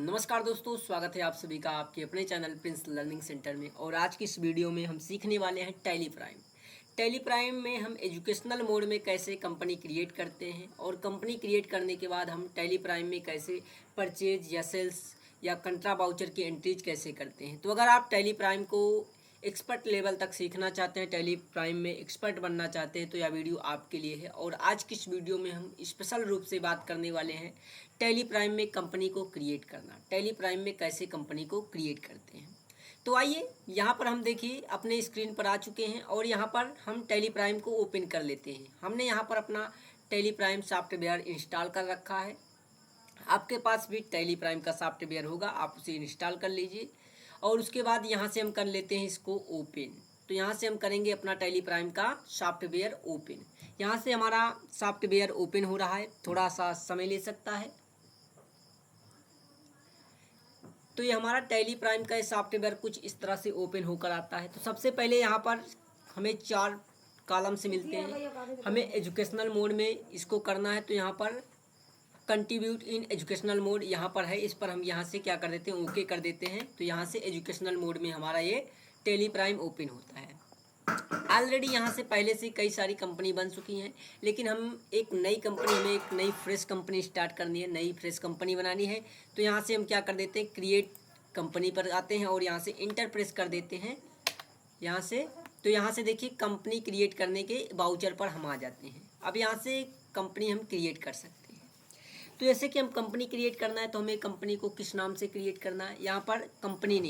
नमस्कार दोस्तों, स्वागत है आप सभी का आपके अपने चैनल प्रिंस लर्निंग सेंटर में। और आज की इस वीडियो में हम सीखने वाले हैं टैली प्राइम। टैली प्राइम में हम एजुकेशनल मोड में कैसे कंपनी क्रिएट करते हैं और कंपनी क्रिएट करने के बाद हम टैली प्राइम में कैसे परचेज या सेल्स या कंट्रा वाउचर की एंट्रीज कैसे करते हैं। तो अगर आप टैली प्राइम को एक्सपर्ट लेवल तक सीखना चाहते हैं, टैली प्राइम में एक्सपर्ट बनना चाहते हैं, तो यह वीडियो आपके लिए है। और आज की इस वीडियो में हम स्पेशल रूप से बात करने वाले हैं टैली प्राइम में कंपनी को क्रिएट करना, टैली प्राइम में कैसे कंपनी को क्रिएट करते हैं। तो आइए यहाँ पर हम देखिए अपने स्क्रीन पर आ चुके हैं और यहाँ पर हम टैली प्राइम को ओपन कर लेते हैं। हमने यहाँ पर अपना टैली प्राइम सॉफ्टवेयर इंस्टॉल कर रखा है। आपके पास भी टैली प्राइम का सॉफ्टवेयर होगा, आप उसे इंस्टॉल कर लीजिए। और उसके बाद यहाँ से हम कर लेते हैं इसको ओपन। तो यहाँ से हम करेंगे अपना टैली प्राइम का सॉफ्टवेयर ओपन। यहाँ से हमारा सॉफ्टवेयर ओपन हो रहा है, थोड़ा सा समय ले सकता है। तो ये हमारा टैली प्राइम का सॉफ्टवेयर कुछ इस तरह से ओपन होकर आता है। तो सबसे पहले यहाँ पर हमें 4 कॉलम से मिलते हैं। हमें एजुकेशनल मोड में इसको करना है, तो यहाँ पर कंट्रीब्यूट इन एजुकेशनल मोड यहाँ पर है। इस पर हम यहाँ से क्या कर देते हैं, ओके कर देते हैं। तो यहाँ से एजुकेशनल मोड में हमारा ये टैली प्राइम ओपन होता है। ऑलरेडी यहाँ से पहले से कई सारी कंपनी बन चुकी हैं, लेकिन हम एक नई कंपनी, हमें एक नई फ्रेश कंपनी स्टार्ट करनी है, नई फ्रेश कंपनी बनानी है। तो यहाँ से हम क्या कर देते हैं, क्रिएट कंपनी पर आते हैं और यहाँ से इंटर प्रेस कर देते हैं यहाँ से। तो यहाँ से देखिए कंपनी क्रिएट करने के वाउचर पर हम आ जाते हैं। अब यहाँ से कंपनी हम क्रिएट कर सकते हैं। तो जैसे कि हम कंपनी क्रिएट करना है, तो हमें कंपनी को किस नाम से क्रिएट करना है। यहाँ पर कंपनी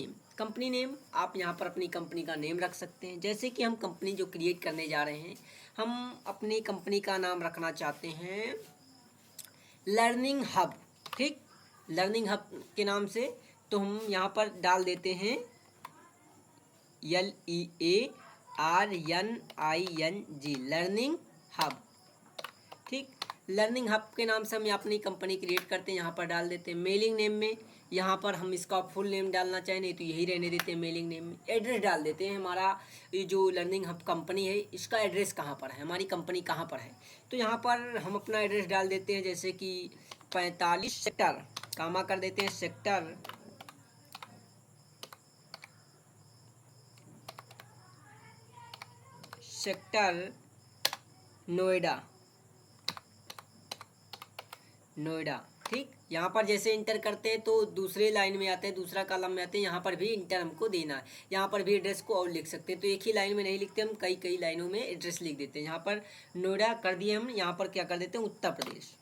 नेम आप यहाँ पर अपनी कंपनी का नेम रख सकते हैं। जैसे कि हम कंपनी जो क्रिएट करने जा रहे हैं, हम अपनी कंपनी का नाम रखना चाहते हैं लर्निंग हब। ठीक, लर्निंग हब के नाम से तो हम यहाँ पर डाल देते हैं LEARNING, लर्निंग हब। ठीक, लर्निंग हब के नाम से हम अपनी कंपनी क्रिएट करते हैं, यहाँ पर डाल देते हैं। मेलिंग नेम में यहाँ पर हम इसका फुल नेम डालना चाहें, नहीं तो यही रहने देते हैं मेलिंग नेम में। एड्रेस डाल देते हैं, हमारा ये जो लर्निंग हब कंपनी है इसका एड्रेस कहाँ पर है, हमारी कंपनी कहाँ पर है। तो यहाँ पर हम अपना एड्रेस डाल देते हैं, जैसे कि 45 सेक्टर, कामा कर देते हैं सेक्टर नोएडा। ठीक, यहाँ पर जैसे इंटर करते हैं तो दूसरे लाइन में आते हैं, दूसरा कॉलम में आते हैं, यहाँ पर भी इंटर हमको देना है। यहाँ पर भी एड्रेस को और लिख सकते हैं, तो एक ही लाइन में नहीं लिखते, हम कई लाइनों में एड्रेस लिख देते हैं। यहाँ पर नोएडा कर दिए हम, यहाँ पर क्या कर देते हैं, उत्तर प्रदेश।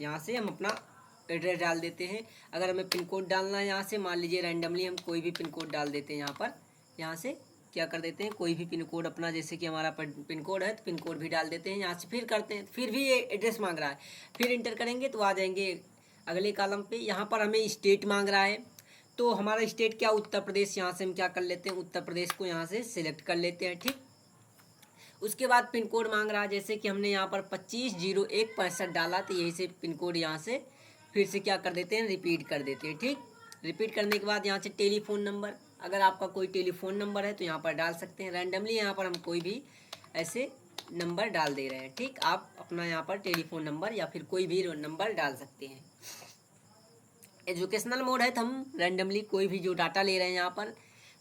यहाँ से हम अपना एड्रेस डाल देते हैं। अगर हमें पिन कोड डालना है, यहाँ से मान लीजिए रैंडमली हम कोई भी पिन कोड डाल देते हैं। यहाँ पर यहाँ से क्या कर देते हैं, कोई भी पिन कोड अपना, जैसे कि हमारा पिन कोड है तो पिन कोड भी डाल देते हैं। यहाँ से फिर करते हैं, फिर भी ये एड्रेस मांग रहा है, फिर इंटर करेंगे तो आ जाएंगे अगले कॉलम पे। यहाँ पर हमें स्टेट मांग रहा है, तो हमारा स्टेट क्या, उत्तर प्रदेश। यहाँ से हम क्या कर लेते हैं, उत्तर प्रदेश को यहाँ से सिलेक्ट कर लेते हैं। ठीक, उसके बाद पिन कोड मांग रहा है, जैसे कि हमने यहाँ पर 250165 डाला, तो यही से पिन कोड यहाँ से फिर से क्या कर देते हैं, रिपीट कर देते हैं। ठीक, रिपीट करने के बाद यहाँ से टेलीफोन नंबर, अगर आपका कोई टेलीफोन नंबर है तो यहाँ पर डाल सकते हैं। रैंडमली यहाँ पर हम कोई भी ऐसे नंबर डाल दे रहे हैं। ठीक, आप अपना यहाँ पर टेलीफोन नंबर या फिर कोई भी नंबर डाल सकते हैं। एजुकेशनल मोड है तो हम रैंडमली कोई भी जो डाटा ले रहे हैं, यहाँ पर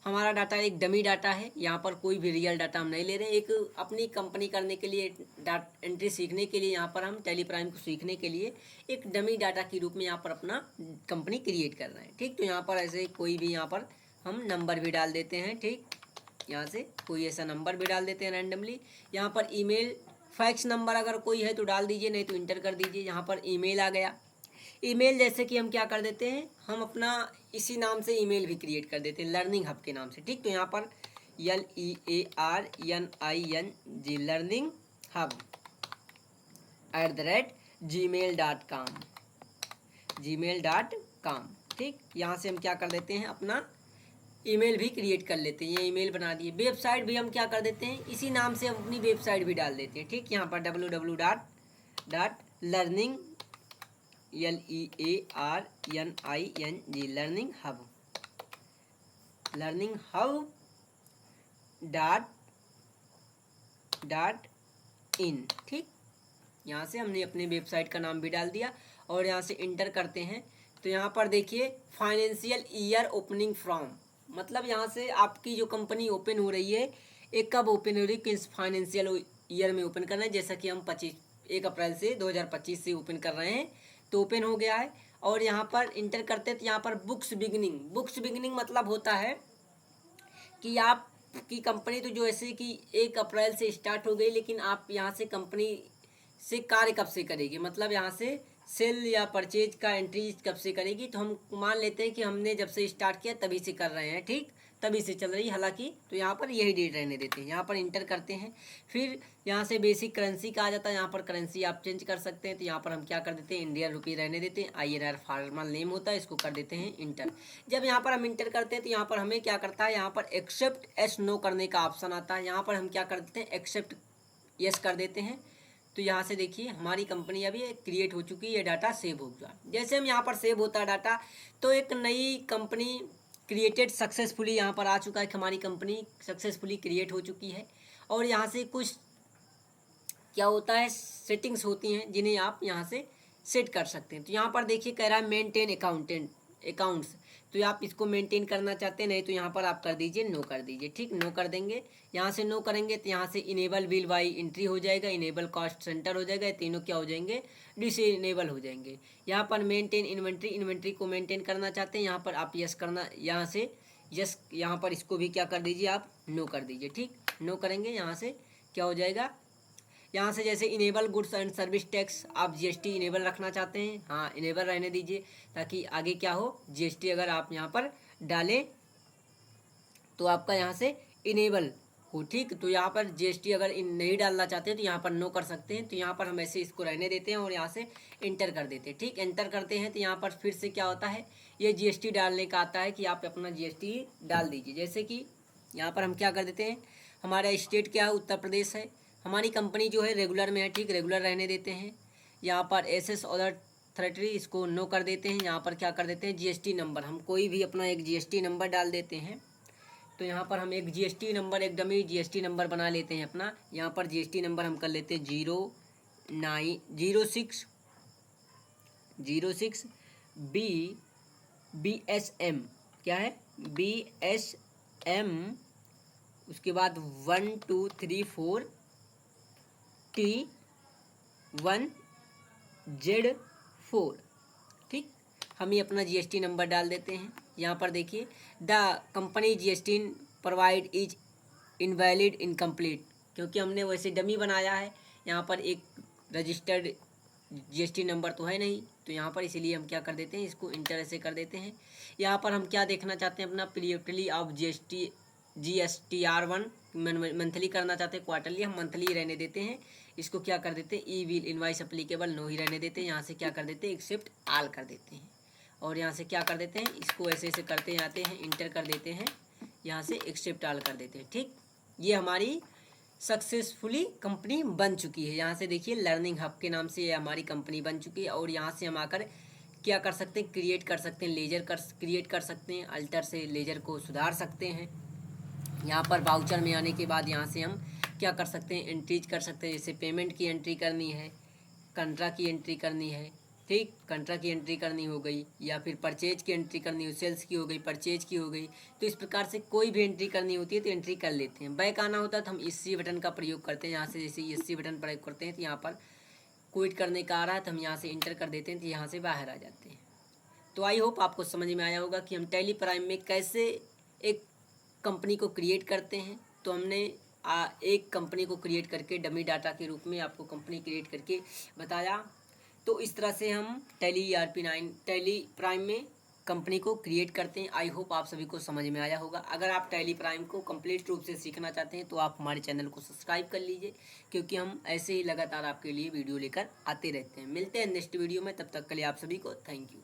हमारा डाटा एक डमी डाटा है, यहाँ पर कोई भी रियल डाटा हम नहीं ले रहे। एक अपनी कंपनी करने के लिए, एंट्री सीखने के लिए, यहाँ पर हम टैली प्राइम को सीखने के लिए एक डमी डाटा के रूप में यहाँ पर अपना कंपनी क्रिएट कर रहे हैं। ठीक, तो यहाँ पर ऐसे कोई भी यहाँ पर हम नंबर भी डाल देते हैं। ठीक, यहाँ से कोई ऐसा नंबर भी डाल देते हैं रैंडमली। यहाँ पर ईमेल, फैक्स नंबर अगर कोई है तो डाल दीजिए, नहीं तो इंटर कर दीजिए। यहाँ पर ईमेल आ गया। ईमेल जैसे कि हम क्या कर देते हैं, हम अपना इसी नाम से ईमेल भी क्रिएट कर देते हैं, लर्निंग हब के नाम से। ठीक, तो यहाँ पर LEARNING, लर्निंग हब @gmail.com। ठीक, यहाँ से हम क्या कर देते हैं, अपना ईमेल भी क्रिएट कर लेते हैं। ये ईमेल बना दिए। वेबसाइट भी हम क्या कर देते हैं, इसी नाम से हम अपनी वेबसाइट भी डाल देते हैं। ठीक, यहाँ पर www.learning learning hub dot in. ठीक, यहाँ से हमने अपने वेबसाइट का नाम भी डाल दिया और यहाँ से इंटर करते हैं तो यहाँ पर देखिए फाइनेंशियल ईयर ओपनिंग फ्रॉम, मतलब यहाँ से आपकी जो कंपनी ओपन हो रही है एक कब ओपन हो रही है, किस फाइनेंशियल ईयर में ओपन करना है। जैसा कि हम 1 अप्रैल से 2025 से ओपन कर रहे हैं तो ओपन हो गया है। और यहाँ पर इंटर करते हैं तो यहाँ पर बुक्स बिगिनिंग मतलब होता है कि आपकी कंपनी तो जो ऐसे कि 1 अप्रैल से स्टार्ट हो गई, लेकिन आप यहाँ से कंपनी से कार्य कब से करेगी, मतलब यहाँ से सेल या परचेज का एंट्री कब से करेगी। तो हम मान लेते हैं कि हमने जब से स्टार्ट किया तभी से कर रहे हैं, ठीक, तभी से चल रही है हालांकि, तो यहाँ पर यही डेट रहने देते हैं। यहाँ पर इंटर करते हैं, फिर यहाँ से बेसिक करेंसी का आ जाता है, यहाँ पर करेंसी आप चेंज कर सकते हैं। तो यहाँ पर हम क्या कर देते हैं, इंडियन रुपये रहने देते हैं। INR फॉर्मल नेम होता है, इसको कर देते हैं इंटर। जब यहाँ पर हम इंटर करते हैं तो यहाँ पर हमें क्या करता है, यहाँ पर एक्सेप्ट एस नो करने का ऑप्शन आता है। यहाँ पर हम क्या कर देते हैं, एक्सेप्ट यस कर देते हैं। तो यहाँ से देखिए हमारी कंपनी अभी क्रिएट हो चुकी है, ये डाटा सेव हो गया। जैसे हम यहाँ पर सेव होता है डाटा, तो एक नई कंपनी क्रिएटेड सक्सेसफुली यहाँ पर आ चुका है कि हमारी कंपनी सक्सेसफुली क्रिएट हो चुकी है। और यहाँ से कुछ क्या होता है, सेटिंग्स होती हैं जिन्हें आप यहाँ से सेट कर सकते हैं। तो यहाँ पर देखिए कह रहा है मेंटेन अकाउंट्स, तो आप इसको मेंटेन करना चाहते हैं, नहीं तो यहाँ पर आप कर दीजिए नो कर दीजिए, ठीक, नो कर देंगे। यहाँ से नो करेंगे तो यहाँ से इनेबल बिल बाई एंट्री हो जाएगा, इनेबल कॉस्ट सेंटर हो जाएगा, तीनों क्या हो जाएंगे, डिसेबल हो जाएंगे। यहाँ पर मेंटेन इन्वेंट्री को मेंटेन करना चाहते हैं, यहाँ पर आप यस करना, यहाँ से यस, यहाँ पर इसको भी क्या कर दीजिए, आप नो कर दीजिए, ठीक, नो करेंगे। यहाँ से क्या हो जाएगा, यहाँ से जैसे enable goods and service tax, आप GST इनेबल रखना चाहते हैं, हाँ इनेबल रहने दीजिए, ताकि आगे क्या हो, GST अगर आप यहाँ पर डालें तो आपका यहाँ से इनेबल हो, ठीक। तो यहाँ पर GST अगर नहीं डालना चाहते हैं तो यहाँ पर नो कर सकते हैं। तो यहाँ पर हम ऐसे इसको रहने देते हैं और यहाँ से इंटर कर देते हैं, ठीक। एंटर करते हैं तो यहाँ पर फिर से क्या होता है, ये GST डालने का आता है कि आप अपना GST डाल दीजिए। जैसे कि यहाँ पर हम क्या कर देते हैं, हमारा स्टेट क्या है, उत्तर प्रदेश है, हमारी कंपनी जो है रेगुलर में है, ठीक, रेगुलर रहने देते हैं। यहाँ पर SS अथॉरिटी इसको नो कर देते हैं। यहाँ पर क्या कर देते हैं, GST नंबर, हम कोई भी अपना एक GST नंबर डाल देते हैं। तो यहाँ पर हम एक GST नंबर, एक डमी GST नंबर बना लेते हैं अपना। यहाँ पर GST नंबर हम कर लेते हैं 0906 BSM, क्या है, BSM, उसके बाद 1234 T1Z4, ठीक। हम ये अपना GST नंबर डाल देते हैं। यहाँ पर देखिए the company GST provide is invalid incomplete, क्योंकि हमने वैसे डमी बनाया है, यहाँ पर एक रजिस्टर्ड GST नंबर तो है नहीं, तो यहाँ पर इसीलिए हम क्या कर देते हैं, इसको इंटर ऐसे कर देते हैं। यहाँ पर हम क्या देखना चाहते हैं, अपना पीरियडली ऑफ GSTR1 मंथली करना चाहते हैं, क्वार्टरली, हम मंथली रहने देते हैं। इसको क्या कर देते हैं, ई विल इनवाइस अप्लीकेबल नो ही रहने देते हैं। यहाँ से क्या कर देते हैं, एक्सेप्ट आल कर देते हैं। और यहाँ से क्या कर देते हैं, इसको ऐसे ऐसे करते जाते हैं, इंटर कर देते हैं, यहाँ से एक्सेप्ट आल कर देते हैं, ठीक। ये हमारी सक्सेसफुली कंपनी बन चुकी है। यहाँ से देखिए लर्निंग हब के नाम से ये हमारी कंपनी बन चुकी है। और यहाँ से हम आकर क्या कर सकते हैं, क्रिएट कर सकते हैं, लेजर क्रिएट कर सकते हैं, अल्टर से लेजर को सुधार सकते हैं। यहाँ पर वाउचर में आने के बाद यहाँ से हम क्या कर सकते हैं, एंट्रीज कर सकते हैं। जैसे पेमेंट की एंट्री करनी है, कंट्रा की एंट्री करनी है, ठीक, कंट्रा की एंट्री करनी हो गई, या फिर परचेज की एंट्री करनी हो, सेल्स की हो गई, परचेज की हो गई। तो इस प्रकार से कोई भी एंट्री करनी होती है तो एंट्री कर लेते हैं। बैक आना होता है तो हम ESC बटन का प्रयोग करते हैं। यहाँ से जैसे ESC बटन प्रयोग करते हैं तो यहाँ पर क्विट करने का आ रहा है तो हम यहाँ से इंटर कर देते हैं, तो यहाँ से बाहर आ जाते हैं। तो आई होप आपको समझ में आया होगा कि हम टैली प्राइम में कैसे एक कंपनी को क्रिएट करते हैं। तो हमने एक कंपनी को क्रिएट करके डमी डाटा के रूप में आपको कंपनी क्रिएट करके बताया। तो इस तरह से हम टैली ERP9 टैली प्राइम में कंपनी को क्रिएट करते हैं। आई होप आप सभी को समझ में आया होगा। अगर आप टैली प्राइम को कंप्लीट रूप से सीखना चाहते हैं तो आप हमारे चैनल को सब्सक्राइब कर लीजिए, क्योंकि हम ऐसे ही लगातार आपके लिए वीडियो लेकर आते रहते हैं। मिलते हैं नेक्स्ट वीडियो में, तब तक के लिए आप सभी को थैंक यू।